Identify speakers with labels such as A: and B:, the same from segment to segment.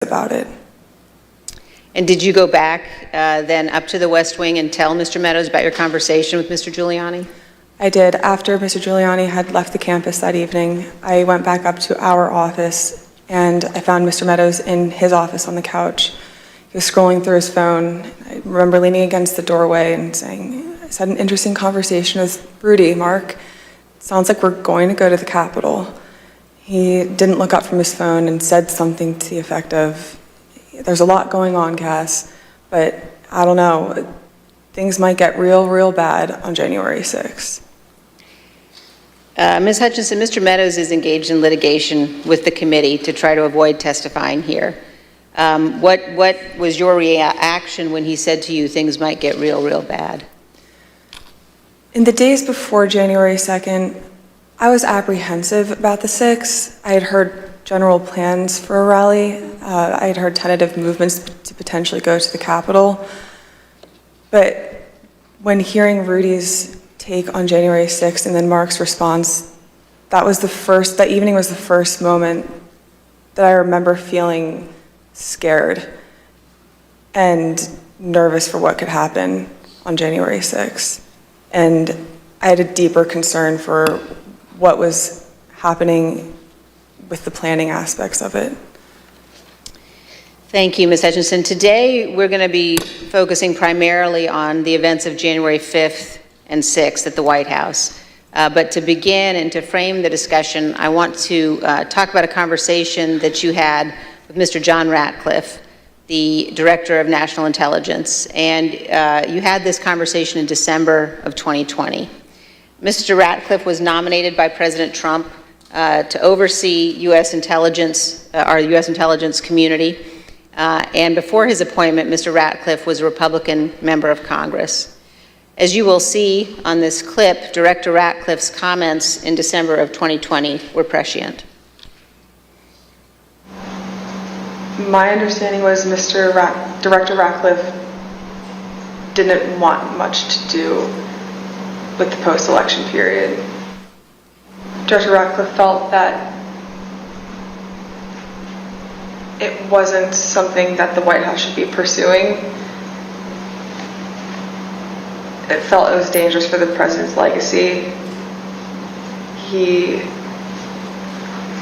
A: about it.
B: And did you go back then up to the West Wing and tell Mr. Meadows about your conversation with Mr. Giuliani?
A: I did. After Mr. Giuliani had left the campus that evening, I went back up to our office and I found Mr. Meadows in his office on the couch. He was scrolling through his phone. I remember leaning against the doorway and saying, I had an interesting conversation with Rudy, Mark. Sounds like we're going to go to the Capitol. He didn't look up from his phone and said something to the effect of, there's a lot going on, Cass, but I don't know, things might get real bad on January 6th.
B: Ms. Hutchinson, Mr. Meadows is engaged in litigation with the committee to try to avoid testifying here. What was your reaction when he said to you things might get real bad?
A: In the days before January 2nd, I was apprehensive about the 6th. I had heard general plans for a rally. I had heard tentative movements to potentially go to the Capitol. But when hearing Rudy's take on January 6th and then Mark's response, that evening was the first moment that I remember feeling scared and nervous for what could happen on January 6th. And I had a deeper concern for what was happening with the planning aspects of it.
B: Thank you, Ms. Hutchinson. Today, we're going to be focusing primarily on the events of January 5th and 6th at the White House. But to begin and to frame the discussion, I want to talk about a conversation that you had with Mr. John Ratcliffe, the Director of National Intelligence. And you had this conversation in December of 2020. Mr. Ratcliffe was nominated by President Trump to oversee U.S. intelligence, our U.S. intelligence community. And before his appointment, Mr. Ratcliffe was a Republican member of Congress. As you will see on this clip, Director Ratcliffe's comments in December of 2020 were prescient.
A: My understanding was Director Ratcliffe didn't want much to do with the post-election period. Director Ratcliffe felt that it wasn't something that the White House should be pursuing. It felt it was dangerous for the president's legacy. He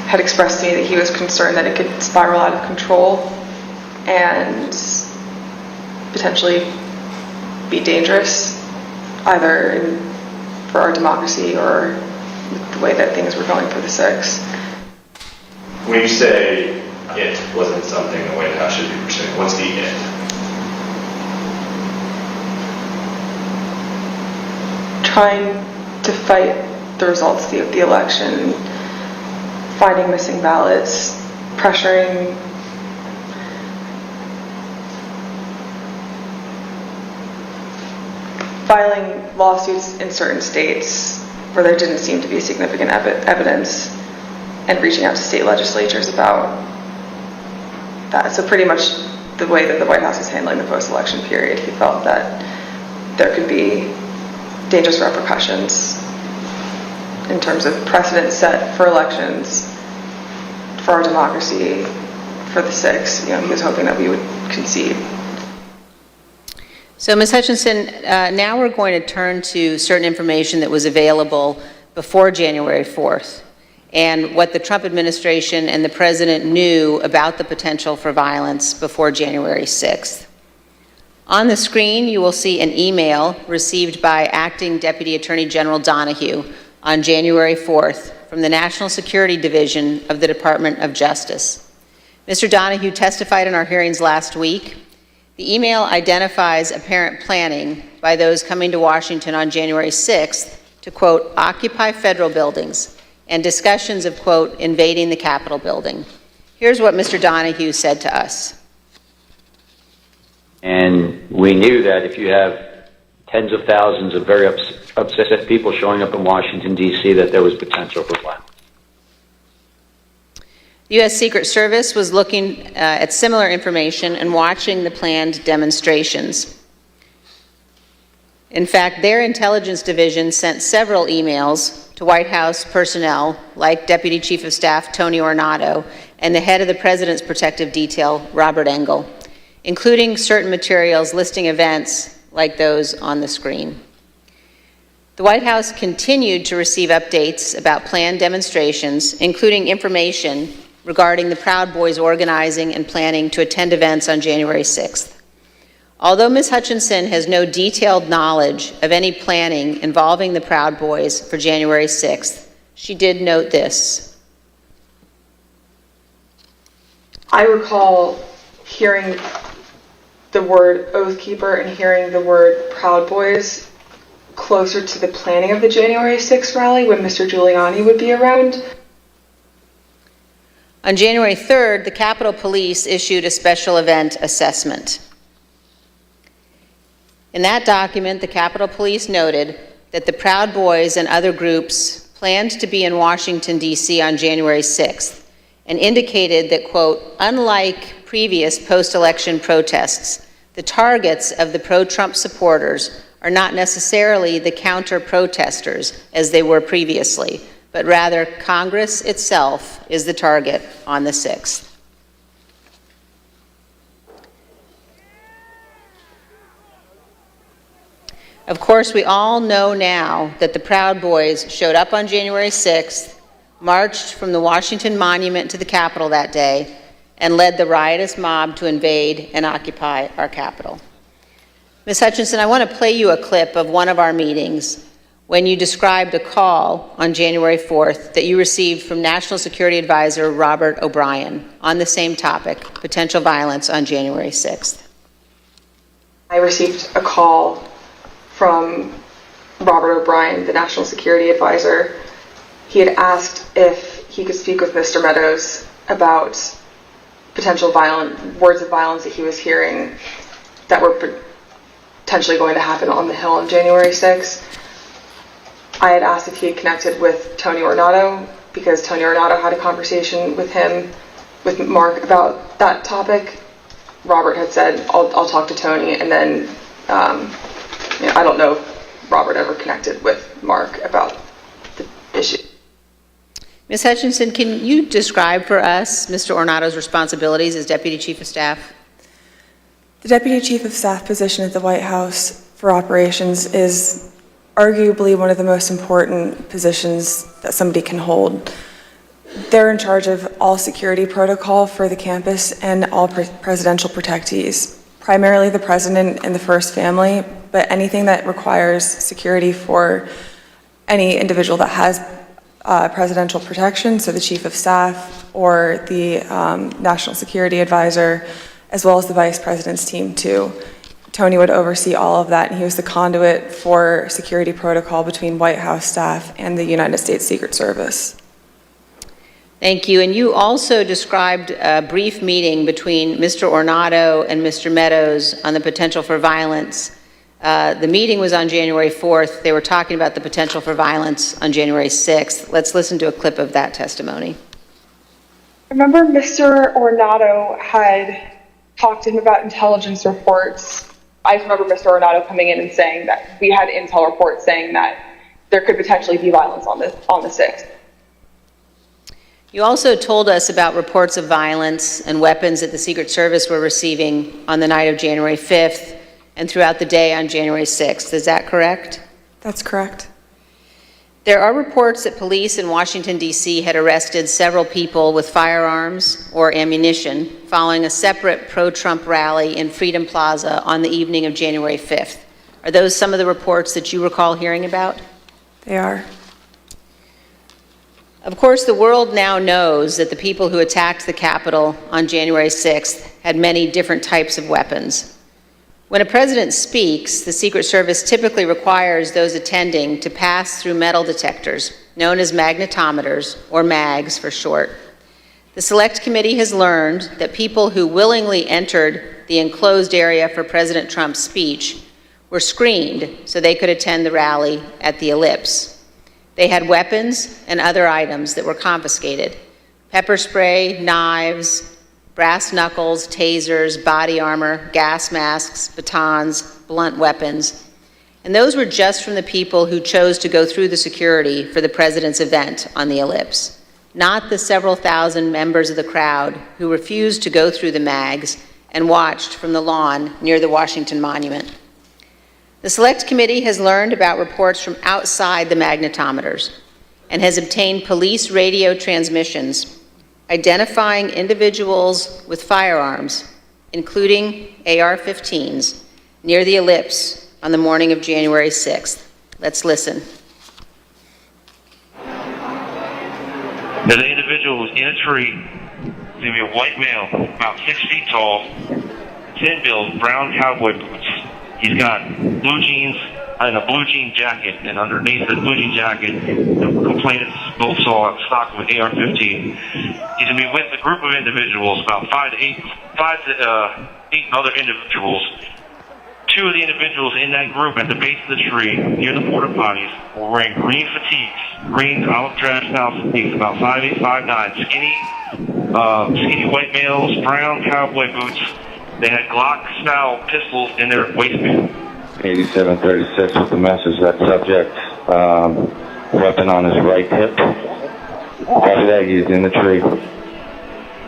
A: had expressed to me that he was concerned that it could spiral out of control and potentially be dangerous, either for our democracy or the way that things were going for the 6th.
C: When you say it wasn't something the White House should be pursuing, what's the it?
A: Trying to fight the results of the election, finding missing ballots, pressuring filing lawsuits in certain states where there didn't seem to be significant evidence and reaching out to state legislatures about that. So pretty much the way that the White House is handling the post-election period, he felt that there could be dangerous repercussions in terms of precedent set for elections, for our democracy, for the 6th. He was hoping that we would concede.
B: So, Ms. Hutchinson, now we're going to turn to certain information that was available before January 4th and what the Trump administration and the president knew about the potential for violence before January 6th. On the screen, you will see an email received by Acting Deputy Attorney General Donahue on January 4th from the National Security Division of the Department of Justice. Mr. Donahue testified in our hearings last week. The email identifies apparent planning by those coming to Washington on January 6th to, quote, occupy federal buildings and discussions of, quote, invading the Capitol building. Here's what Mr. Donahue said to us.
D: And we knew that if you have tens of thousands of very upset people showing up in Washington, D.C., that there was potential for violence.
B: The U.S. Secret Service was looking at similar information and watching the planned demonstrations. In fact, their intelligence division sent several emails to White House personnel, like Deputy Chief of Staff Tony Ornato and the head of the President's Protective Detail, Robert Engel, including certain materials listing events like those on the screen. The White House continued to receive updates about planned demonstrations, including information regarding the Proud Boys organizing and planning to attend events on January 6th. Although Ms. Hutchinson has no detailed knowledge of any planning involving the Proud Boys for January 6th, she did note this.
A: I recall hearing the word Oath Keeper and hearing the word Proud Boys closer to the planning of the January 6th rally when Mr. Giuliani would be around.
B: On January 3rd, the Capitol Police issued a special event assessment. In that document, the Capitol Police noted that the Proud Boys and other groups planned to be in Washington, D.C. on January 6th and indicated that, quote, unlike previous post-election protests, the targets of the pro-Trump supporters are not necessarily the counter-protesters as they were previously, but rather Congress itself is the target on the 6th. Of course, we all know now that the Proud Boys showed up on January 6th, marched from the Washington Monument to the Capitol that day, and led the riotous mob to invade and occupy our Capitol. Ms. Hutchinson, I want to play you a clip of one of our meetings when you described a call on January 4th that you received from National Security Advisor Robert O'Brien on the same topic, potential violence on January 6th.
A: I received a call from Robert O'Brien, the National Security Advisor. He had asked if he could speak with Mr. Meadows about potential words of violence that he was hearing that were potentially going to happen on the Hill on January 6th. I had asked if he had connected with Tony Ornato because Tony Ornato had a conversation with him, with Mark, about that topic. Robert had said, I'll talk to Tony, and then I don't know if Robert ever connected with Mark about the issue.
B: Ms. Hutchinson, can you describe for us Mr. Ornato's responsibilities as Deputy Chief of Staff?
A: The Deputy Chief of Staff position at the White House for operations is arguably one of the most important positions that somebody can hold. They're in charge of all security protocol for the campus and all presidential protectees, primarily the president and the first family, but anything that requires security for any individual that has presidential protection, so the Chief of Staff or the National Security Advisor, as well as the Vice President's team too. Tony would oversee all of that, and he was the conduit for security protocol between White House staff and the United States Secret Service.
B: Thank you. And you also described a brief meeting between Mr. Ornato and Mr. Meadows on the potential for violence. The meeting was on January 4th. They were talking about the potential for violence on January 6th. Let's listen to a clip of that testimony.
A: I remember Mr. Ornato had talked to him about intelligence reports. I remember Mr. Ornato coming in and saying that we had intel reports saying that there could potentially be violence on the 6th.
B: You also told us about reports of violence and weapons that the Secret Service were receiving on the night of January 5th and throughout the day on January 6th. Is that correct?
A: That's correct.
B: There are reports that police in Washington, D.C. had arrested several people with firearms or ammunition following a separate pro-Trump rally in Freedom Plaza on the evening of January 5th. Are those some of the reports that you recall hearing about?
A: They are.
B: Of course, the world now knows that the people who attacked the Capitol on January 6th had many different types of weapons. When a president speaks, the Secret Service typically requires those attending to pass through metal detectors, known as magnetometers, or MAGs for short. The Select Committee has learned that people who willingly entered the enclosed area for President Trump's speech were screened so they could attend the rally at the Ellipse. They had weapons and other items that were confiscated: pepper spray, knives, brass knuckles, tasers, body armor, gas masks, batons, blunt weapons. And those were just from the people who chose to go through the security for the president's event on the ellipse, not the several thousand members of the crowd who refused to go through the mags and watched from the lawn near the Washington Monument. The Select Committee has learned about reports from outside the magnetometers and has obtained police radio transmissions identifying individuals with firearms, including AR-15s, near the ellipse on the morning of January 6th. Let's listen.
E: The individual was in a tree. He's going to be a white male, about 6 feet tall, thin build, brown cowboy boots. He's got blue jeans and a blue jean jacket, and underneath the blue jean jacket, the complainants both saw a stock with AR-15. He's going to be with a group of individuals, about five to eight other individuals. 2 of the individuals in that group at the base of the tree, near the porta potties, were wearing green fatigues, green olive drab style fatigues, about 5'8", 5'9", skinny white males, brown cowboy boots. They had Glock-style pistols in their waistband.
F: 8736 with the message that subject, weapon on his right hip. Copy that, he's in the tree.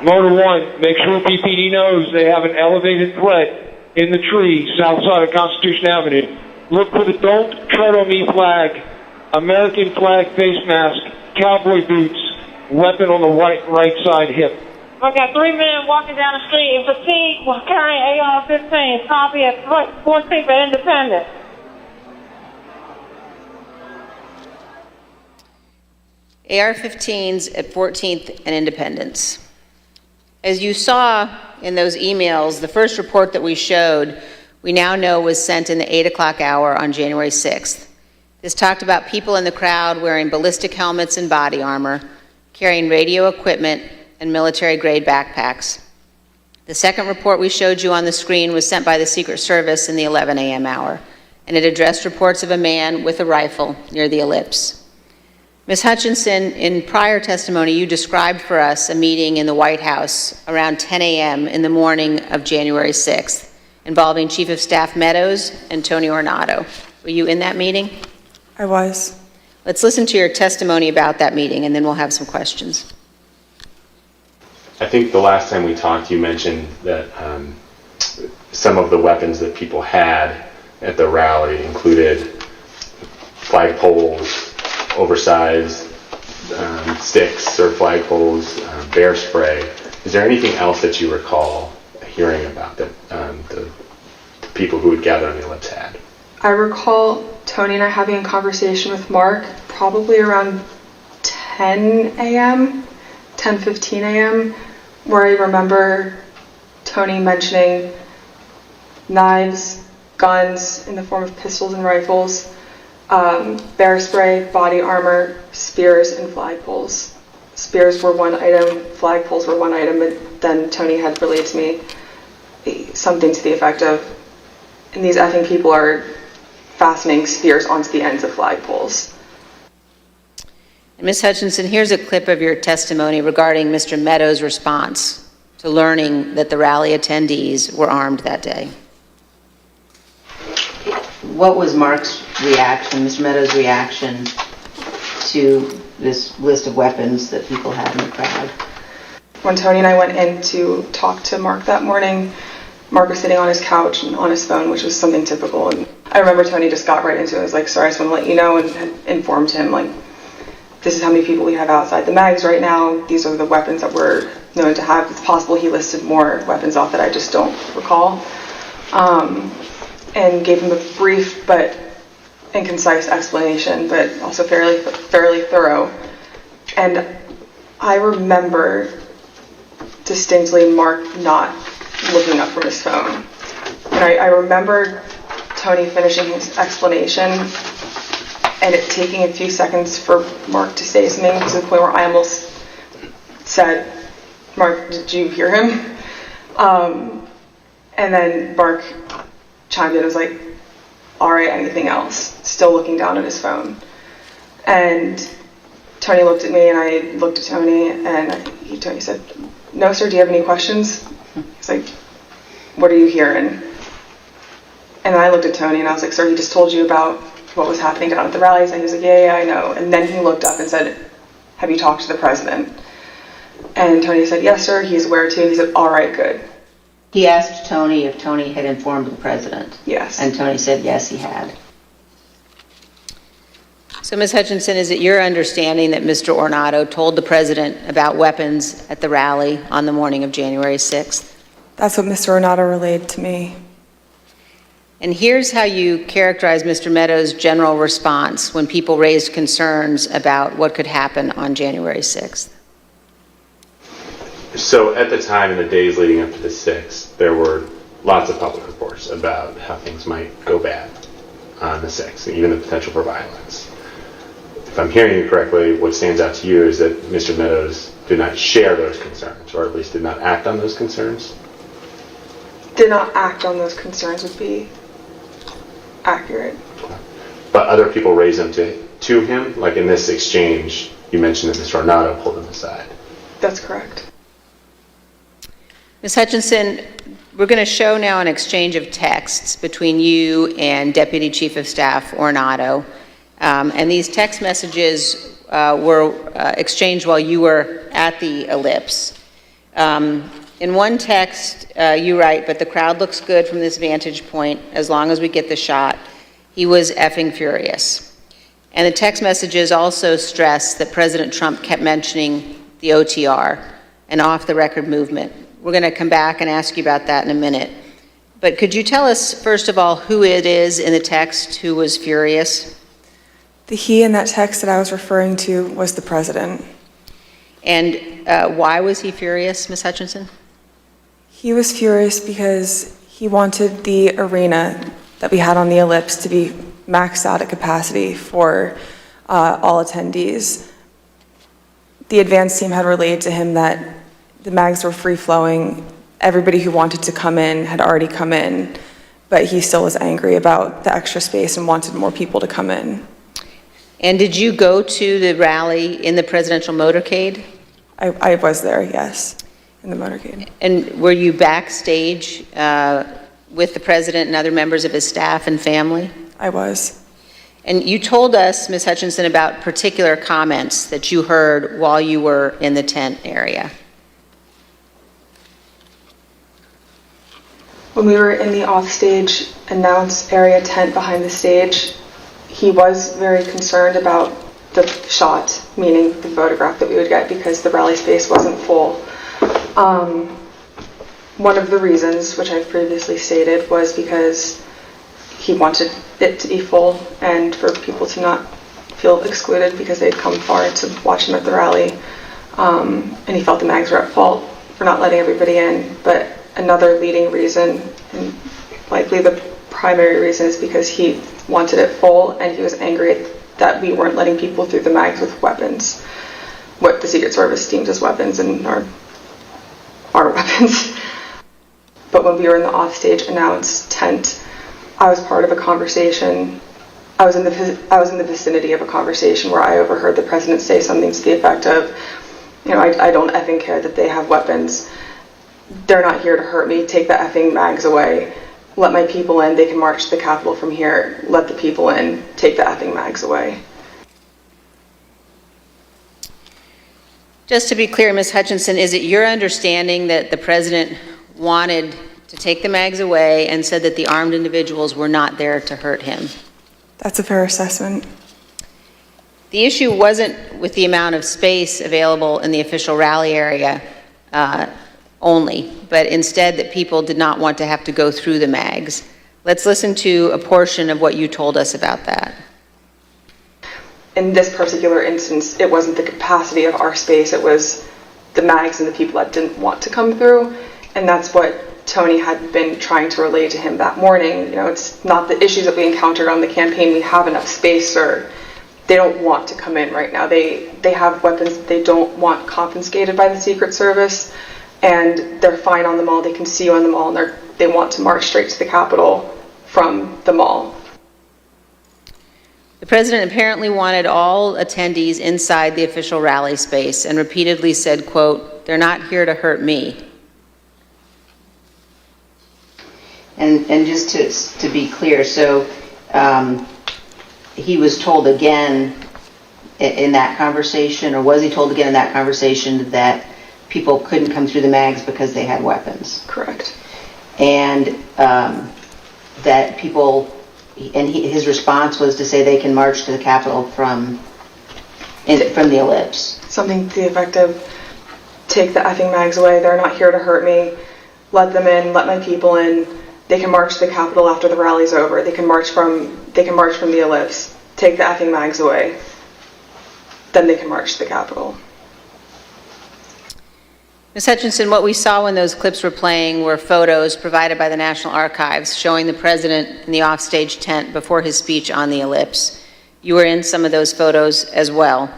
G: Motor 1, make sure PPD knows they have an elevated threat in the tree south side of Constitution Avenue. Look for the Don't Tread on Me flag, American flag face mask, cowboy boots, weapon on the right side hip.
H: I got 3 men walking down the street in fatigue while carrying AR-15. Copy at 14th at Independence.
B: AR-15s at 14th and Independence. As you saw in those emails, the first report that we showed, we now know was sent in the 8 o'clock hour on January 6th. This talked about people in the crowd wearing ballistic helmets and body armor, carrying radio equipment and military-grade backpacks. The second report we showed you on the screen was sent by the Secret Service in the 11 a.m. hour, and it addressed reports of a man with a rifle near the ellipse. Ms. Hutchinson, in prior testimony, you described for us a meeting in the White House around 10 a.m. in the morning of January 6th, involving Chief of Staff Meadows and Tony Ornato. Were you in that meeting?
A: I was.
B: Let's listen to your testimony about that meeting, and then we'll have some questions.
C: I think the last time we talked, you mentioned that some of the weapons that people had at the rally included flagpoles, oversized sticks or flagpoles, bear spray. Is there anything else that you recall hearing about that the people who would gather on the ellipse had?
A: I recall Tony and I having a conversation with Mark probably around 10 a.m., 10:15 a.m., where I remember Tony mentioning knives, guns in the form of pistols and rifles, bear spray, body armor, spears, and flagpoles. Spears were one item, flagpoles were one item, and then Tony had relayed to me something to the effect of, and these effing people are fastening spears onto the ends of flagpoles.
B: And Ms. Hutchinson, here's a clip of your testimony regarding Mr. Meadows' response to learning that the rally attendees were armed that day. What was Mark's reaction, Mr. Meadows' reaction to this list of weapons that people had in the crowd?
A: When Tony and I went in to talk to Mark that morning, Mark was sitting on his couch and on his phone, which was something typical. And I remember Tony just got right into it. I was like, sorry, I just want to let you know, and had informed him, like, this is how many people we have outside the mags right now. These are the weapons that we're known to have. It's possible he listed more weapons off that I just don't recall. And gave him a brief but and concise explanation, but also fairly thorough. And I remember distinctly Mark not looking up from his phone. And I remember Tony finishing his explanation and it taking a few seconds for Mark to say something, to the point where I almost said, Mark, did you hear him? And then Mark chimed in and was like, all right, anything else? Still looking down at his phone. And Tony looked at me and I looked at Tony and Tony said, no, sir, do you have any questions? He's like, what are you hearing? And then I looked at Tony and I was like, sir, he just told you about what was happening down at the rallies. And he was like, yeah, I know. And then he looked up and said, have you talked to the president? And Tony said, yes, sir, he's aware too. He said, all right, good.
B: He asked Tony if Tony had informed the president.
A: Yes.
B: And Tony said, yes, he had. So, Ms. Hutchinson, is it your understanding that Mr. Ornato told the president about weapons at the rally on the morning of January 6th?
A: That's what Mr. Ornato relayed to me.
B: And here's how you characterize Mr. Meadows' general response when people raised concerns about what could happen on January 6th.
C: So at the time, in the days leading up to the 6th, there were lots of public reports about how things might go bad on the 6th, and even the potential for violence. If I'm hearing you correctly, what stands out to you is that Mr. Meadows did not share those concerns, or at least did not act on those concerns?
A: Did not act on those concerns would be accurate.
C: But other people raised them to him? Like in this exchange, you mentioned that Mr. Ornato pulled them aside.
A: That's correct.
B: Ms. Hutchinson, we're going to show now an exchange of texts between you and Deputy Chief of Staff Ornato. And these text messages were exchanged while you were at the Ellipse. In one text, you write, but the crowd looks good from this vantage point as long as we get the shot. He was effing furious. And the text messages also stress that President Trump kept mentioning the OTR, an off-the-record movement. We're going to come back and ask you about that in a minute. But could you tell us, first of all, who it is in the text who was furious?
A: The he in that text that I was referring to was the president.
B: And why was he furious, Ms. Hutchinson?
A: He was furious because he wanted the arena that we had on the Ellipse to be maxed out at capacity for all attendees. The advance team had relayed to him that the mags were free-flowing. Everybody who wanted to come in had already come in, but he still was angry about the extra space and wanted more people to come in.
B: And did you go to the rally in the presidential motorcade?
A: I was there, yes, in the motorcade.
B: And were you backstage with the president and other members of his staff and family?
A: I was.
B: And you told us, Ms. Hutchinson, about particular comments that you heard while you were in the tent area.
A: When we were in the offstage announce area tent behind the stage, he was very concerned about the shot, meaning the photograph that we would get, because the rally space wasn't full. One of the reasons, which I've previously stated, was because he wanted it to be full and for people to not feel excluded because they'd come far to watch him at the rally. And he felt the mags were at fault for not letting everybody in. But another leading reason, and likely the primary reason, is because he wanted it full and he was angry that we weren't letting people through the mags with weapons, what the Secret Service deems as weapons and our weapons. But when we were in the offstage announce tent, I was part of a conversation. I was in the vicinity of a conversation where I overheard the president say something to the effect of, I don't effing care that they have weapons. They're not here to hurt me. Take the effing mags away. Let my people in. They can march to the Capitol from here. Let the people in. Take the effing mags away.
B: Just to be clear, Ms. Hutchinson, is it your understanding that the president wanted to take the mags away and said that the armed individuals were not there to hurt him?
A: That's a fair assessment.
B: The issue wasn't with the amount of space available in the official rally area only, but instead that people did not want to have to go through the mags. Let's listen to a portion of what you told us about that.
A: In this particular instance, it wasn't the capacity of our space, it was the mags and the people that didn't want to come through, and that's what Tony had been trying to relay to him that morning. It's not the issues that we encountered on the campaign. We have enough space, or they don't want to come in right now. They have weapons that they don't want confiscated by the Secret Service, and they're fine on the mall. They can see you on the mall, and they want to march straight to the Capitol from the mall.
B: The president apparently wanted all attendees inside the official rally space and repeatedly said, quote, "They're not here to hurt me." And just to be clear, so he was told again in that conversation, or was he told again in that conversation that people couldn't come through the mags because they had weapons?
A: Correct.
B: And that people, and his response was to say they can march to the Capitol from the ellipse.
A: Something to the effect of, take the effing mags away, they're not here to hurt me, let them in, let my people in, they can march to the Capitol after the rally's over, they can march from the ellipse, take the effing mags away, then they can march to the Capitol.
B: Ms. Hutchinson, what we saw when those clips were playing were photos provided by the National Archives showing the president in the offstage tent before his speech on the ellipse. You were in some of those photos as well.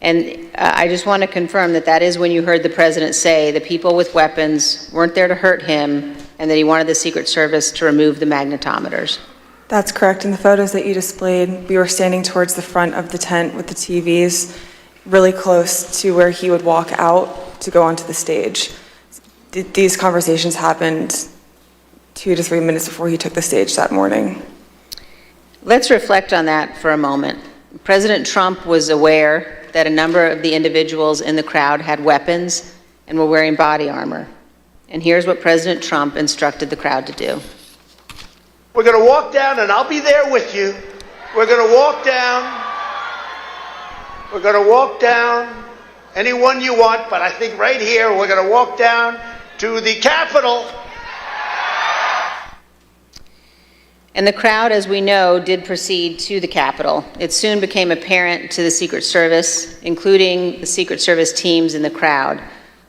B: And I just want to confirm that that is when you heard the president say the people with weapons weren't there to hurt him and that he wanted the Secret Service to remove the magnetometers.
A: That's correct. In the photos that you displayed, we were standing towards the front of the tent with the TVs, really close to where he would walk out to go onto the stage. These conversations happened 2 to 3 minutes before he took the stage that morning.
B: Let's reflect on that for a moment. President Trump was aware that a number of the individuals in the crowd had weapons and were wearing body armor. And here's what President Trump instructed the crowd to do.
I: We're going to walk down, and I'll be there with you. We're going to walk down. We're going to walk down anyone you want, but I think right here we're going to walk down to the Capitol.
B: And the crowd, as we know, did proceed to the Capitol. It soon became apparent to the Secret Service, including the Secret Service teams in the crowd,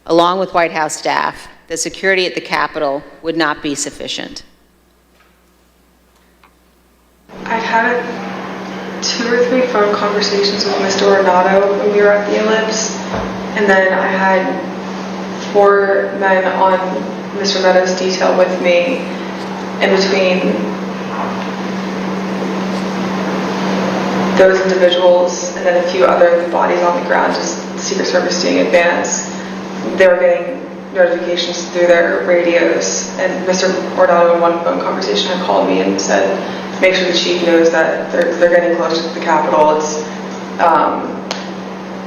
B: along with White House staff, that security at the Capitol would not be sufficient.
A: I'd had 2 or 3 phone conversations with Mr. Ornato when we were at the ellipse, and then I had 4 men on Mr. Meadows' detail with me in between those individuals and then a few other bodies on the ground, just Secret Service doing advance. They were getting notifications through their radios, and Mr. Ornato in one phone conversation had called me and said, make sure the chief knows that they're getting close to the Capitol. It's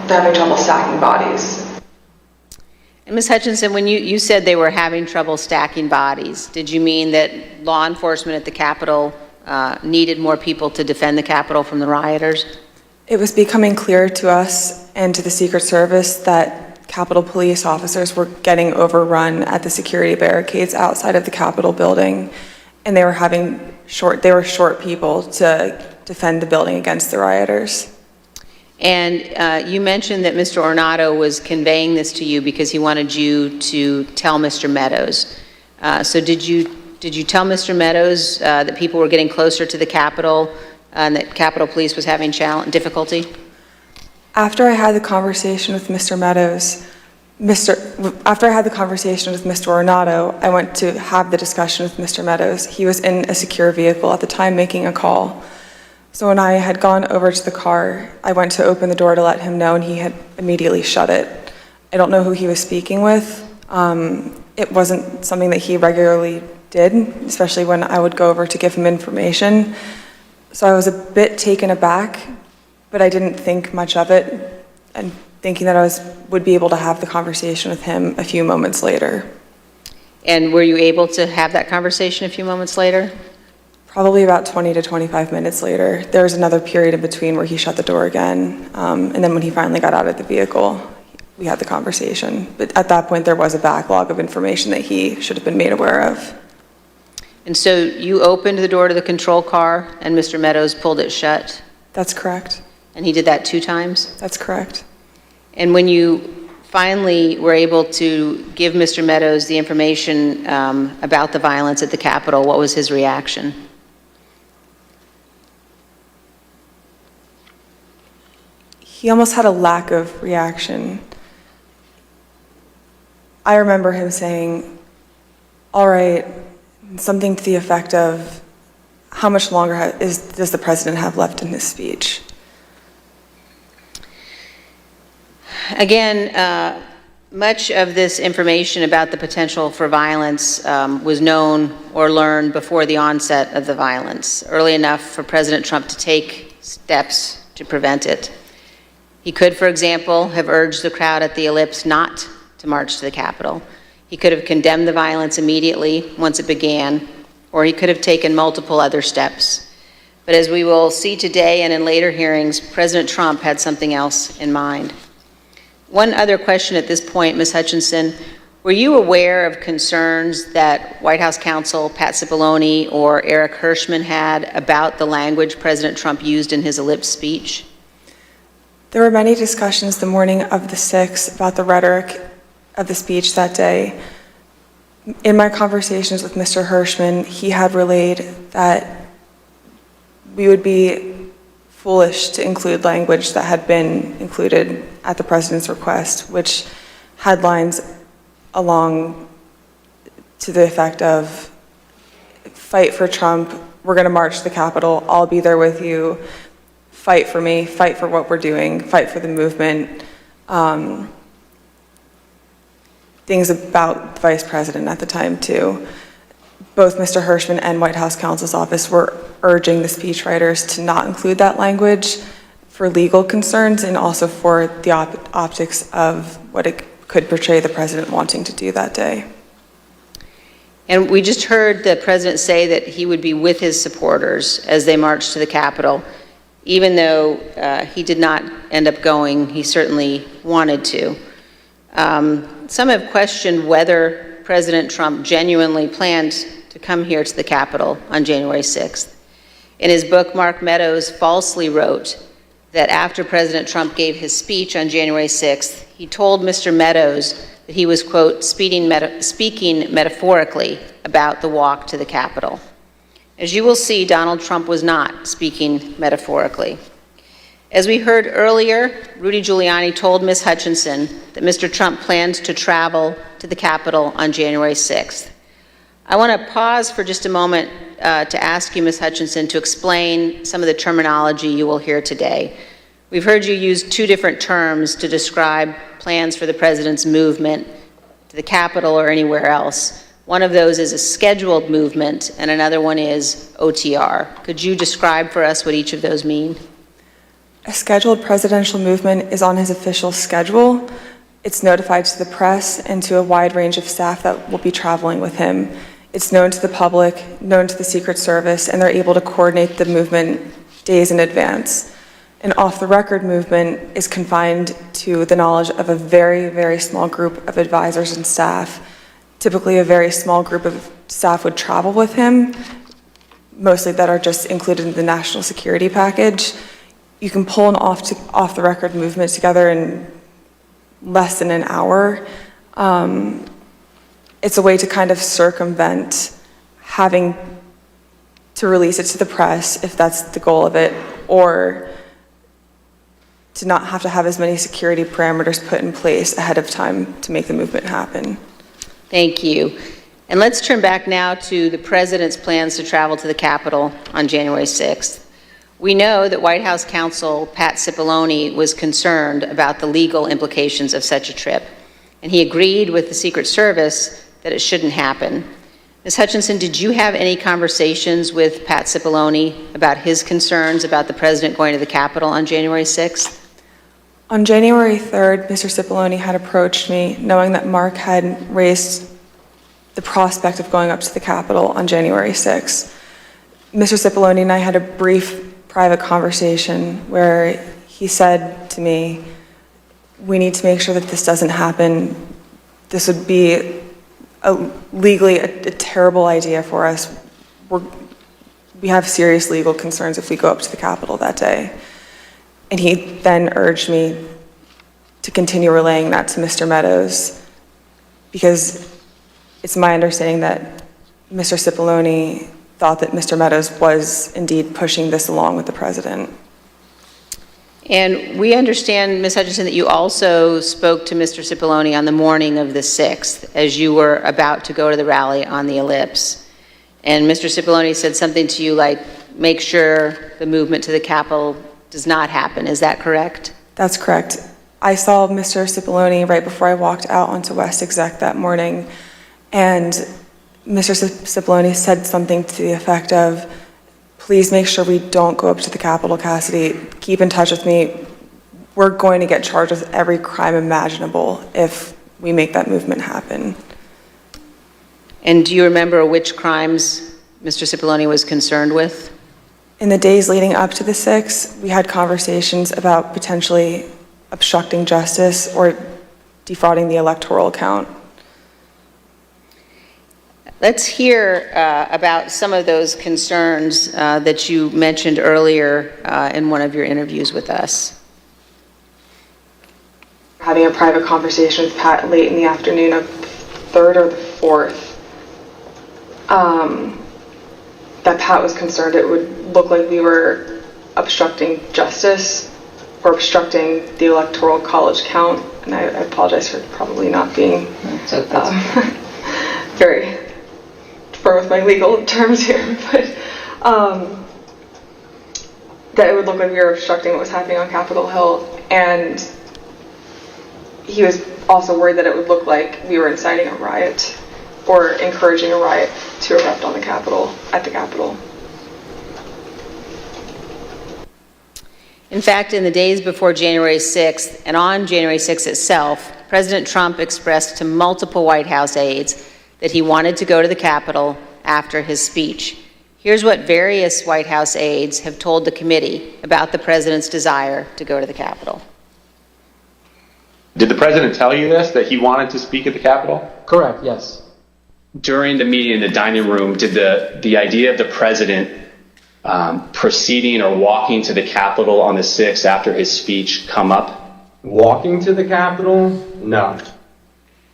A: they're having trouble stacking bodies.
B: And Ms. Hutchinson, when you said they were having trouble stacking bodies, did you mean that law enforcement at the Capitol needed more people to defend the Capitol from the rioters?
A: It was becoming clear to us and to the Secret Service that Capitol police officers were getting overrun at the security barricades outside of the Capitol building, and they were short people to defend the building against the rioters.
B: And you mentioned that Mr. Ornato was conveying this to you because he wanted you to tell Mr. Meadows. So did you tell Mr. Meadows that people were getting closer to the Capitol and that Capitol Police was having difficulty?
A: After I had the conversation with Mr. Meadows, after I had the conversation with Mr. Ornato, I went to have the discussion with Mr. Meadows. He was in a secure vehicle at the time making a call. So when I had gone over to the car, I went to open the door to let him know, and he had immediately shut it. I don't know who he was speaking with. It wasn't something that he regularly did, especially when I would go over to give him information. So I was a bit taken aback, but I didn't think much of it, and thinking that I would be able to have the conversation with him a few moments later.
B: And were you able to have that conversation a few moments later?
A: Probably about 20 to 25 minutes later. There was another period in between where he shut the door again, and then when he finally got out of the vehicle, we had the conversation. But at that point, there was a backlog of information that he should have been made aware of.
B: And so you opened the door to the control car, and Mr. Meadows pulled it shut?
A: That's correct.
B: And he did that 2 times?
A: That's correct.
B: And when you finally were able to give Mr. Meadows the information about the violence at the Capitol, what was his reaction?
A: He almost had a lack of reaction. I remember him saying, all right, something to the effect of, how much longer does the president have left in his speech?
B: Much of this information about the potential for violence was known or learned before the onset of the violence, early enough for President Trump to take steps to prevent it. He could, for example, have urged the crowd at the Ellipse not to march to the Capitol. He could have condemned the violence immediately once it began, or he could have taken multiple other steps. But as we will see today and in later hearings, President Trump had something else in mind. One other question at this point, Ms. Hutchinson, were you aware of concerns that White House counsel Pat Cipollone or Eric Hirschman had about the language President Trump used in his Ellipse speech?
A: There were many discussions the morning of the 6th about the rhetoric of the speech that day. In my conversations with Mr. Hirschman, he had relayed that we would be foolish to include language that had been included at the president's request, which had lines along to the effect of, fight for Trump, we're going to march to the Capitol, I'll be there with you, fight for me, fight for what we're doing, fight for the movement. Things about the vice president at the time, too. Both Mr. Hirschman and White House counsel's office were urging the speechwriters to not include that language for legal concerns and also for the optics of what it could portray the president wanting to do that day.
B: And we just heard the president say that he would be with his supporters as they marched to the Capitol. Even though he did not end up going, he certainly wanted to. Some have questioned whether President Trump genuinely planned to come here to the Capitol on January 6th. In his book, Mark Meadows falsely wrote that after President Trump gave his speech on January 6th, he told Mr. Meadows that he was, quote, speaking metaphorically about the walk to the Capitol. As you will see, Donald Trump was not speaking metaphorically. As we heard earlier, Rudy Giuliani told Ms. Hutchinson that Mr. Trump planned to travel to the Capitol on January 6th. I want to pause for just a moment to ask you, Ms. Hutchinson, to explain some of the terminology you will hear today. We've heard you use two different terms to describe plans for the president's movement to the Capitol or anywhere else. One of those is a scheduled movement, and another one is OTR. Could you describe for us what each of those mean?
A: A scheduled presidential movement is on his official schedule. It's notified to the press and to a wide range of staff that will be traveling with him. It's known to the public, known to the Secret Service, and they're able to coordinate the movement days in advance. An off-the-record movement is confined to the knowledge of a very, very small group of advisors and staff. Typically, a very small group of staff would travel with him, mostly that are just included in the national security package. You can pull an off-the-record movement together in less than an hour. It's a way to kind of circumvent having to release it to the press, if that's the goal of it, or to not have to have as many security parameters put in place ahead of time to make the movement happen.
B: Thank you. And let's turn back now to the president's plans to travel to the Capitol on January 6th. We know that White House counsel Pat Cipollone was concerned about the legal implications of such a trip, and he agreed with the Secret Service that it shouldn't happen. Ms. Hutchinson, did you have any conversations with Pat Cipollone about his concerns about the president going to the Capitol on January 6th?
A: On January 3rd, Mr. Cipollone had approached me, knowing that Mark had raised the prospect of going up to the Capitol on January 6th. Mr. Cipollone and I had a brief private conversation where he said to me, we need to make sure that this doesn't happen. This would be legally a terrible idea for us. We have serious legal concerns if we go up to the Capitol that day. And he then urged me to continue relaying that to Mr. Meadows, because it's my understanding that Mr. Cipollone thought that Mr. Meadows was indeed pushing this along with the president.
B: And we understand, Ms. Hutchinson, that you also spoke to Mr. Cipollone on the morning of the 6th as you were about to go to the rally on the Ellipse. And Mr. Cipollone said something to you like, make sure the movement to the Capitol does not happen. Is that correct?
A: That's correct. I saw Mr. Cipollone right before I walked out onto West Exec that morning, and Mr. Cipollone said something to the effect of, please make sure we don't go up to the Capitol, Cassidy. Keep in touch with me. We're going to get charged with every crime imaginable if we make that movement happen.
B: And do you remember which crimes Mr. Cipollone was concerned with?
A: In the days leading up to the 6th, we had conversations about potentially obstructing justice or defrauding the electoral count.
B: Let's hear about some of those concerns that you mentioned earlier in one of your interviews with us.
A: Having a private conversation with Pat late in the afternoon of the 3rd or the 4th, that Pat was concerned it would look like we were obstructing justice or obstructing the electoral college count. And I apologize for probably not being very firm with my legal terms here, but that it would look like we were obstructing what was happening on Capitol Hill. And he was also worried that it would look like we were inciting a riot or encouraging a riot to erupt on the Capitol, at the Capitol.
B: In fact, in the days before January 6th and on January 6th itself, President Trump expressed to multiple White House aides that he wanted to go to the Capitol after his speech. Here's what various White House aides have told the committee about the president's desire to go to the Capitol.
C: Did the president tell you this, that he wanted to speak at the Capitol?
J: Correct, yes.
K: During the meeting in the dining room, did the idea of the president proceeding or walking to the Capitol on the 6th after his speech come up?
J: Walking to the Capitol? No.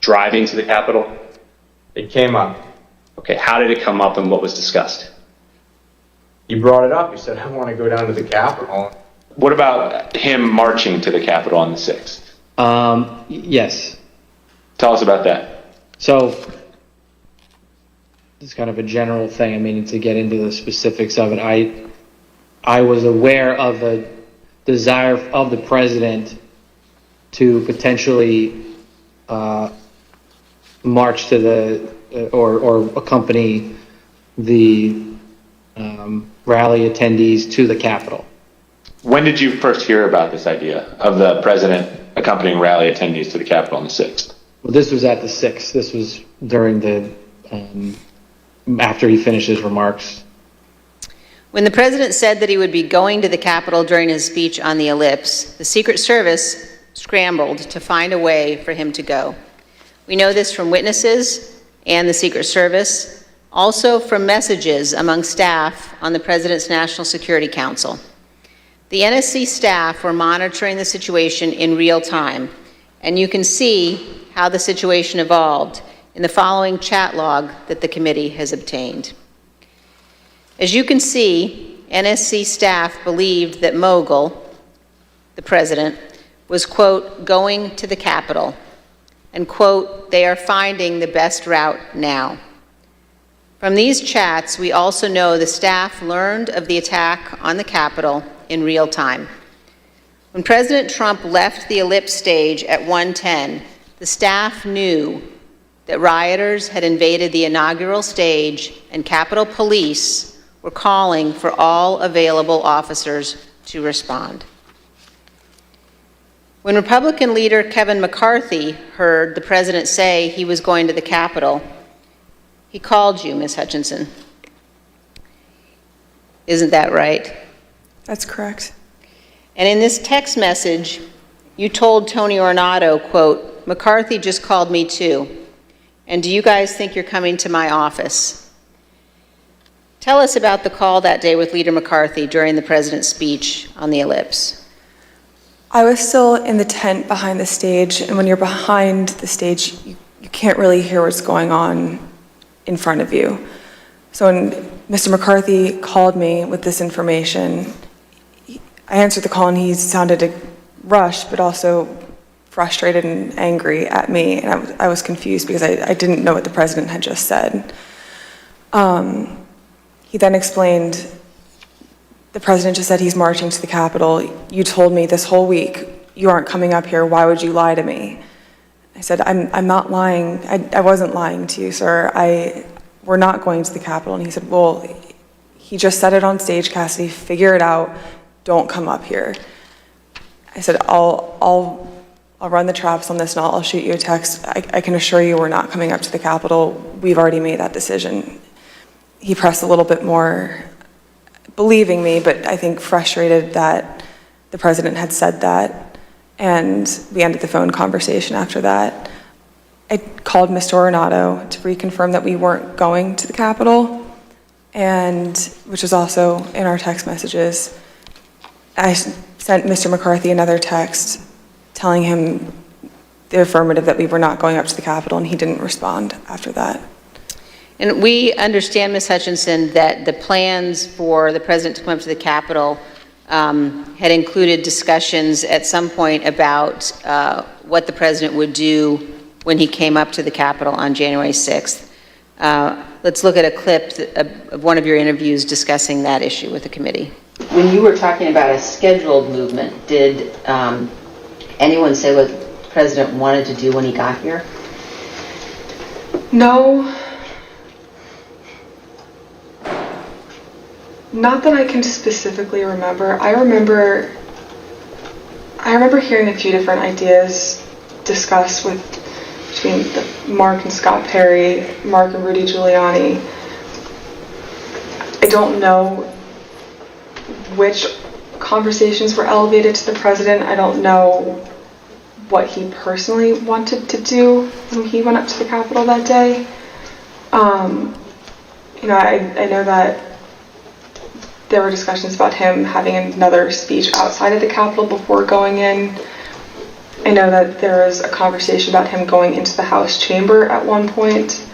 K: Driving to the Capitol?
J: It came up.
K: Okay, how did it come up and what was discussed?
J: He brought it up. He said, I want to go down to the Capitol.
K: What about him marching to the Capitol on the 6th?
J: Yes.
K: Tell us about that.
J: So, it's kind of a general thing. I mean, to get into the specifics of it, I was aware of the desire of the president to potentially march to the or accompany the rally attendees to the Capitol.
K: When did you first hear about this idea of the president accompanying rally attendees to the Capitol on the 6th?
J: Well, this was at the 6th. This was during the after he finished his remarks.
B: When the president said that he would be going to the Capitol during his speech on the ellipse, the Secret Service scrambled to find a way for him to go. We know this from witnesses and the Secret Service, also from messages among staff on the President's National Security Council. The NSC staff were monitoring the situation in real time, and you can see how the situation evolved in the following chat log that the committee has obtained. As you can see, NSC staff believed that Mogul, the president, was, quote, going to the Capitol, and, quote, they are finding the best route now. From these chats, we also know the staff learned of the attack on the Capitol in real time. When President Trump left the ellipse stage at 1:10, the staff knew that rioters had invaded the inaugural stage and Capitol Police were calling for all available officers to respond. When Republican leader Kevin McCarthy heard the president say he was going to the Capitol, he called you, Ms. Hutchinson. Isn't that right?
A: That's correct.
B: And in this text message, you told Tony Ornato, quote, McCarthy just called me too. And do you guys think you're coming to my office? Tell us about the call that day with Leader McCarthy during the president's speech on the ellipse.
A: I was still in the tent behind the stage, and when you're behind the stage, you can't really hear what's going on in front of you. So when Mr. McCarthy called me with this information, I answered the call and he sounded rushed, but also frustrated and angry at me, and I was confused because I didn't know what the president had just said. He then explained, the president just said he's marching to the Capitol. You told me this whole week you aren't coming up here. Why would you lie to me? I said, I'm not lying. I wasn't lying to you, sir. We're not going to the Capitol. And he said, well, he just said it on stage, Cassidy. Figure it out. Don't come up here. I said, I'll run the traps on this and I'll shoot you a text. I can assure you we're not coming up to the Capitol. We've already made that decision. He pressed a little bit more, believing me, but I think frustrated that the president had said that. And we ended the phone conversation after that. I called Mr. Ornato to reconfirm that we weren't going to the Capitol, and which was also in our text messages. I sent Mr. McCarthy another text telling him the affirmative that we were not going up to the Capitol, and he didn't respond after that.
B: And we understand, Ms. Hutchinson, that the plans for the president to come up to the Capitol had included discussions at some point about what the president would do when he came up to the Capitol on January 6th. Let's look at a clip of one of your interviews discussing that issue with the committee.
L: When you were talking about a scheduled movement, did anyone say what the president wanted to do when he got here?
A: No. Not that I can specifically remember. I remember hearing a few different ideas discussed between Mark and Scott Perry, Mark and Rudy Giuliani. I don't know which conversations were elevated to the president. I don't know what he personally wanted to do when he went up to the Capitol that day. I know that there were discussions about him having another speech outside of the Capitol before going in. I know that there was a conversation about him going into the House chamber at one point.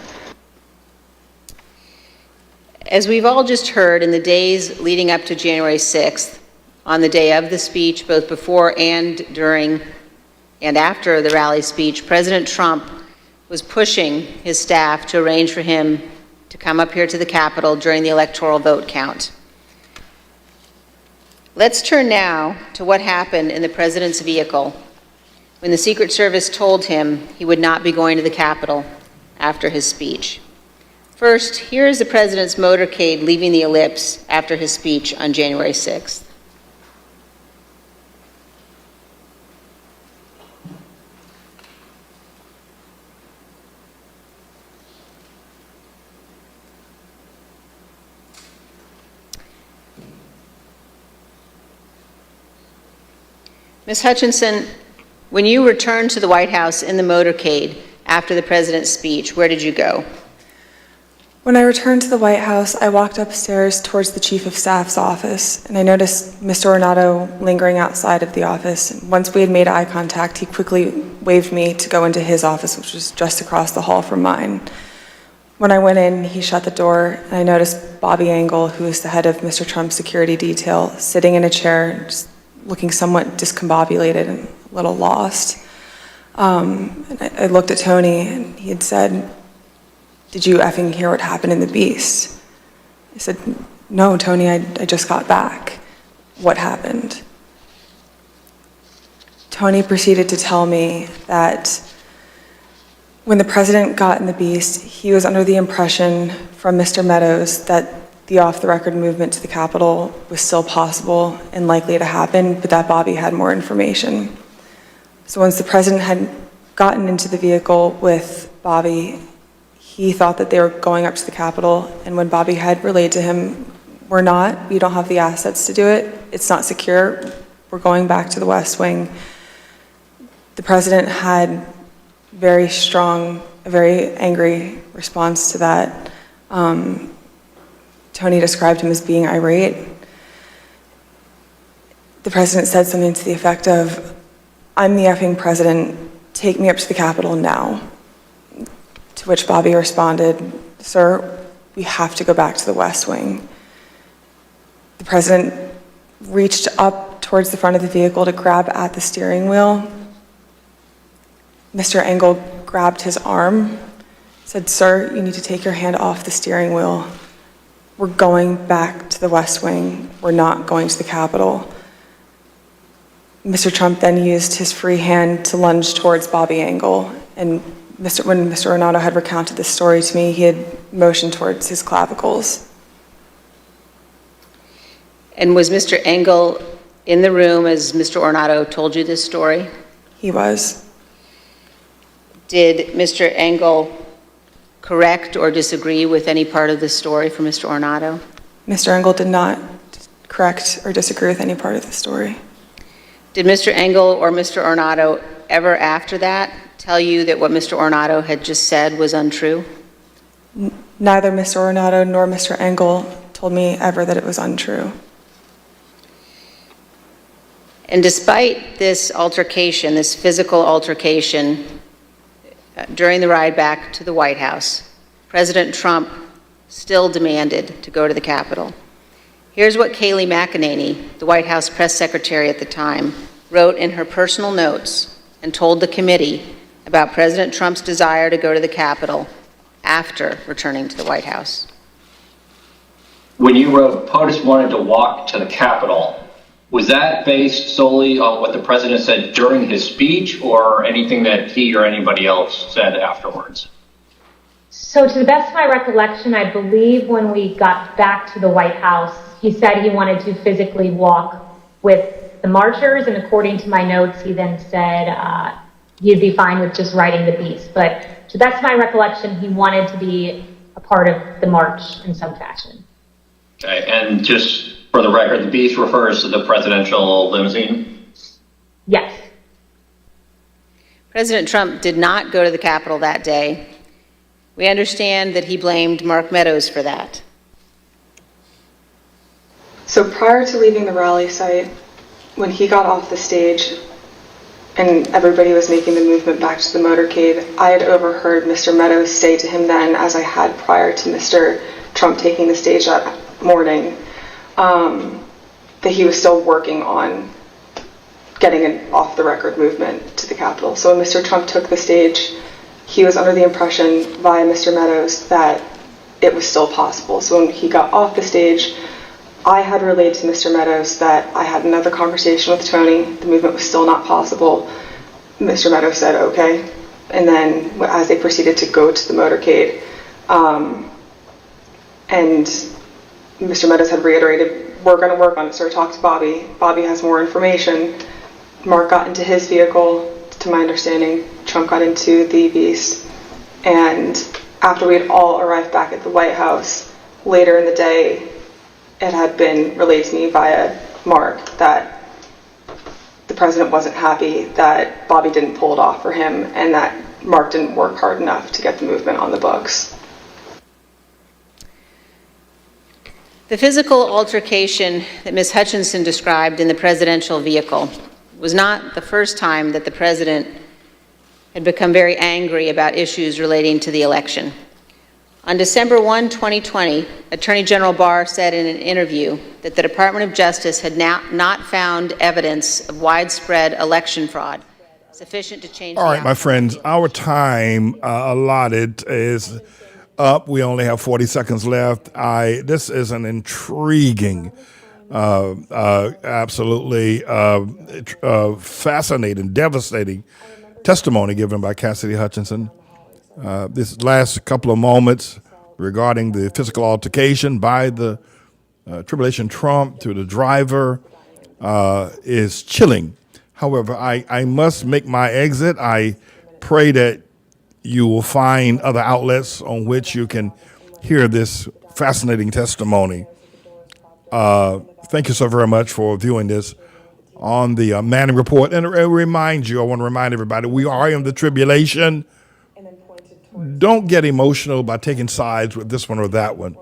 B: As we've all just heard, in the days leading up to January 6th, on the day of the speech, both before and during and after the rally speech, President Trump was pushing his staff to arrange for him to come up here to the Capitol during the electoral vote count. Let's turn now to what happened in the president's vehicle when the Secret Service told him he would not be going to the Capitol after his speech. First, here is the president's motorcade leaving the ellipse after his speech on January 6th. Ms. Hutchinson, when you returned to the White House in the motorcade after the president's speech, where did you go?
A: When I returned to the White House, I walked upstairs towards the Chief of Staff's office, and I noticed Mr. Ornato lingering outside of the office. And once we had made eye contact, he quickly waved me to go into his office, which was just across the hall from mine. When I went in, he shut the door, and I noticed Bobby Engel, who is the head of Mr. Trump's security detail, sitting in a chair, just looking somewhat discombobulated and a little lost. And I looked at Tony, and he had said, "Did you effing hear what happened in the Beast?" I said, "No, Tony, I just got back. What happened?" Tony proceeded to tell me that when the president got in the Beast, he was under the impression from Mr. Meadows that the off-the-record movement to the Capitol was still possible and likely to happen, but that Bobby had more information. So once the president had gotten into the vehicle with Bobby, he thought that they were going up to the Capitol, and when Bobby had relayed to him, "We're not, we don't have the assets to do it, it's not secure, we're going back to the West Wing," the president had a very angry response to that. Tony described him as being irate. The president said something to the effect of, "I'm the effing president, take me up to the Capitol now." To which Bobby responded, "Sir, we have to go back to the West Wing." The president reached up towards the front of the vehicle to grab at the steering wheel. Mr. Engel grabbed his arm, said, "Sir, you need to take your hand off the steering wheel. We're going back to the West Wing. We're not going to the Capitol." Mr. Trump then used his free hand to lunge towards Bobby Engel. And when Mr. Ornato had recounted this story to me, he had motioned towards his clavicles.
B: And was Mr. Engel in the room as Mr. Ornato told you this story?
A: He was.
B: Did Mr. Engel correct or disagree with any part of the story from Mr. Ornato?
A: Mr. Engel did not correct or disagree with any part of the story.
B: Did Mr. Engel or Mr. Ornato ever after that tell you that what Mr. Ornato had just said was untrue?
A: Neither Mr. Ornato nor Mr. Engel told me ever that it was untrue.
B: And despite this altercation, this physical altercation, during the ride back to the White House, President Trump still demanded to go to the Capitol. Here's what Kayleigh McEnany, the White House press secretary at the time, wrote in her personal notes and told the committee about President Trump's desire to go to the Capitol after returning to the White House.
M: When you wrote POTUS wanted to walk to the Capitol, was that based solely on what the president said during his speech or anything that he or anybody else said afterwards?
N: So to the best of my recollection, I believe when we got back to the White House, he said he wanted to physically walk with the marchers, and according to my notes, he then said he'd be fine with just riding the beast. But to the best of my recollection, he wanted to be a part of the march in some fashion.
M: Okay, and just for the record, the beast refers to the presidential limousine?
N: Yes.
B: President Trump did not go to the Capitol that day. We understand that he blamed Mark Meadows for that.
A: So prior to leaving the rally site, when he got off the stage and everybody was making the movement back to the motorcade, I had overheard Mr. Meadows say to him then, as I had prior to Mr. Trump taking the stage that morning, that he was still working on getting an off-the-record movement to the Capitol. So when Mr. Trump took the stage, he was under the impression via Mr. Meadows that it was still possible. So when he got off the stage, I had relayed to Mr. Meadows that I had another conversation with Tony. The movement was still not possible. Mr. Meadows said, okay. And then as they proceeded to go to the motorcade, and Mr. Meadows had reiterated, we're going to work on it, sir. Talk to Bobby. Bobby has more information. Mark got into his vehicle, to my understanding. Trump got into the Beast. And after we had all arrived back at the White House, later in the day, it had been relayed to me via Mark that the president wasn't happy that Bobby didn't pull it off for him and that Mark didn't work hard enough to get the movement on the books.
B: The physical altercation that Ms. Hutchinson described in the presidential vehicle was not the first time that the president had become very angry about issues relating to the election. On December 1, 2020, Attorney General Barr said in an interview that the Department of Justice had not found evidence of widespread election fraud sufficient to change the
O: All right, my
B: outcome.
O: friends, our time allotted is up. We only have 40 seconds left. This is an intriguing, absolutely fascinating, devastating testimony given by Cassidy Hutchinson. This last couple of moments regarding the physical altercation by the Tribulation Trump to the driver is chilling. However, I must make my exit. I pray that you will find other outlets on which you can hear this fascinating testimony. Thank you so very much for viewing this on the Manning Report. And I want to remind everybody, we are in the tribulation. Don't get emotional by taking sides with this one or that one.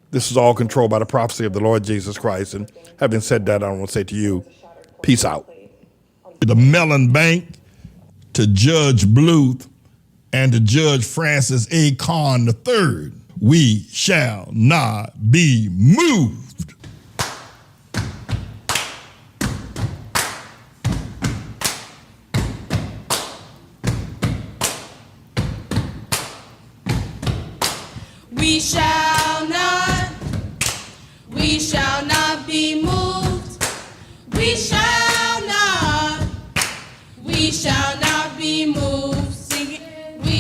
O: This is all controlled by the prophecy of the Lord Jesus Christ. And having said that, I want to say to you, peace out. The Mellon Bank to Judge Bluth and to Judge Francis A. Kahn III, we shall not be moved.
P: We shall